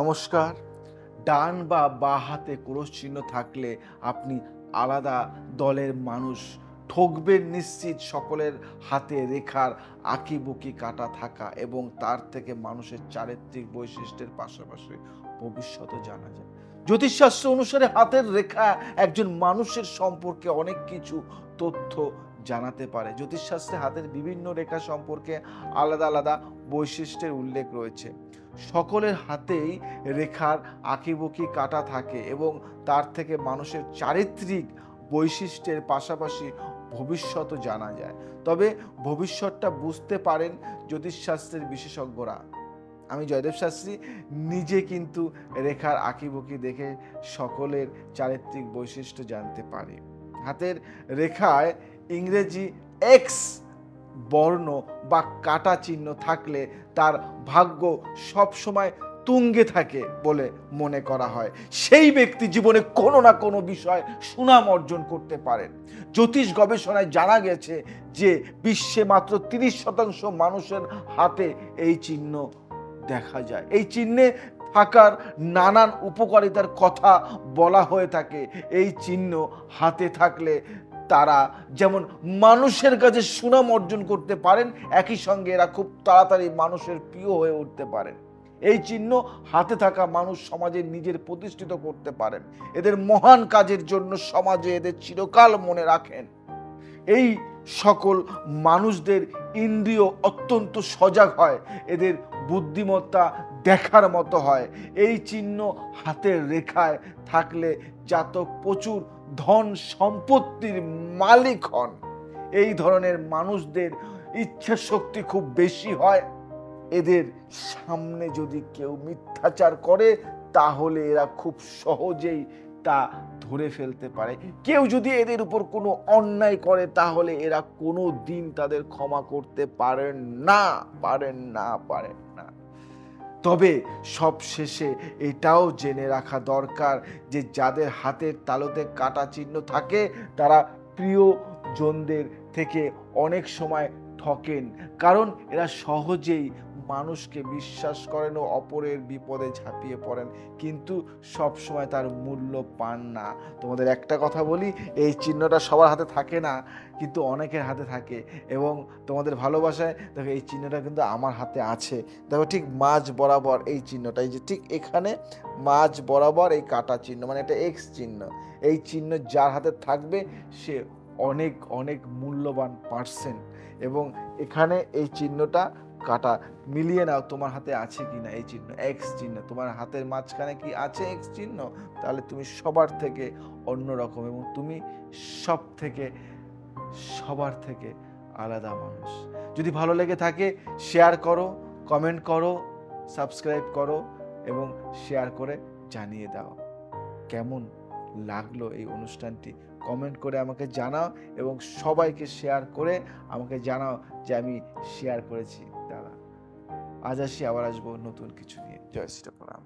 নমস্কার। ডান বা বাঁ হাতে ক্রস চিহ্ন থাকলে আপনি আলাদা দলের মানুষ, ঠকবেন নিশ্চিত। সকলের হাতে রেখার আঁকিবুকি কাটা থাকা এবং তার থেকে মানুষের চারিত্রিক বৈশিষ্ট্যের পাশাপাশি ভবিষ্যৎও জানা যায়। জ্যোতিষশাস্ত্র অনুসারে হাতের রেখা একজন মানুষের সম্পর্কে অনেক কিছু তথ্য জানাতে পারে। জ্যোতিষশাস্ত্রে হাতের বিভিন্ন রেখা সম্পর্কে আলাদা আলাদা বৈশিষ্ট্যের উল্লেখ রয়েছে। সকলের হাতেই রেখার আঁকিবুকি কাটা থাকে এবং তার থেকে মানুষের চারিত্রিক বৈশিষ্ট্যের পাশাপাশি ভবিষ্যৎও জানা যায়। তবে ভবিষ্যৎটা বুঝতে পারেন জ্যোতিষশাস্ত্রের বিশেষজ্ঞরা। আমি জয়দেব শাস্ত্রী নিজে কিন্তু রেখার আঁকিবুকি দেখে সকলের চারিত্রিক বৈশিষ্ট্য জানতে পারি। হাতের রেখায় ইংরেজি এক্স বর্ণ বা কাটা চিহ্ন থাকলে তার ভাগ্য সবসময় তুঙ্গে থাকে বলে মনে করা হয়। সেই ব্যক্তি জীবনে কোনো না কোনো বিষয় সুনাম অর্জন করতে পারেন। জ্যোতিষ গবেষণায় জানা গেছে যে বিশ্বে মাত্র 30% মানুষের হাতে এই চিহ্ন দেখা যায়। এই চিহ্নে থাকার নানান উপকারিতার কথা বলা হয়ে থাকে। এই চিহ্ন হাতে থাকলে তারা যেমন মানুষের কাছে সুনাম অর্জন করতে পারেন, একই সঙ্গে এরা খুব তাড়াতাড়ি মানুষের প্রিয় হয়ে উঠতে পারেন। এই চিহ্ন হাতে থাকা মানুষ সমাজে নিজের প্রতিষ্ঠিত করতে পারেন। এদের মহান কাজের জন্য সমাজে এদের চিরকাল মনে রাখেন। এই সকল মানুষদের ইন্দ্রিয় অত্যন্ত সজাগ হয়, এদের বুদ্ধিমত্তা দেখার মতো হয়। এই চিহ্ন হাতের রেখায় থাকলে জাতক প্রচুর ধন সম্পত্তির মালিক হন। এই ধরনের মানুষদের ইচ্ছা শক্তি খুব বেশি হয়। এদের সামনে যদি কেউ মিথ্যাচার করে তাহলে এরা খুব সহজেই তা ধরে ফেলতে পারে। কেউ যদি এদের উপর কোনো অন্যায় করে তাহলে এরা কোনো দিন তাদের ক্ষমা করতে পারেন না। তবে সব শেষে এটাও জেনে রাখা দরকার যে যাদের হাতের তালুতে কাটা চিহ্ন থাকে তারা প্রিয়জনদের থেকে অনেক সময় ঠকেন, কারণ এরা সহজেই মানুষকে বিশ্বাস করেন ও অপরের বিপদে ঝাঁপিয়ে পড়েন, কিন্তু সব সময় তার মূল্য পান না। তোমাদের একটা কথা বলি, এই চিহ্নটা সবার হাতে থাকে না, কিন্তু অনেকের হাতে থাকে। এবং তোমাদের ভালোবাসায় দেখো এই চিহ্নটা কিন্তু আমার হাতে আছে। দেখো ঠিক মাঝ বরাবর এই চিহ্নটা, এই যে ঠিক এখানে মাঝ বরাবর এই কাটা চিহ্ন, মানে এটা এক্স চিহ্ন। এই চিহ্ন যার হাতে থাকবে সে অনেক অনেক মূল্যবান পার্সন। এবং এখানে এই চিহ্নটা কাটা, মিলিয়ে নাও তোমার হাতে আছে কিনা এই চিহ্ন, এক্স চিহ্ন। তোমার হাতের মাঝখানে কি আছে এক্স চিহ্ন? তাহলে তুমি সবার থেকে অন্যরকম এবং তুমি সবার থেকে আলাদা মানুষ। যদি ভালো লেগে থাকে শেয়ার করো, কমেন্ট করো, সাবস্ক্রাইব করো এবং শেয়ার করে জানিয়ে দাও কেমন লাগলো এই অনুষ্ঠানটি। কমেন্ট করে আমাকে জানাও এবং সবাইকে শেয়ার করে আমাকে জানাও যে আমি শেয়ার করেছি। দাদা আজ আসি, আবার আসবো নতুন কিছু নিয়ে। জয় শ্রী রাম।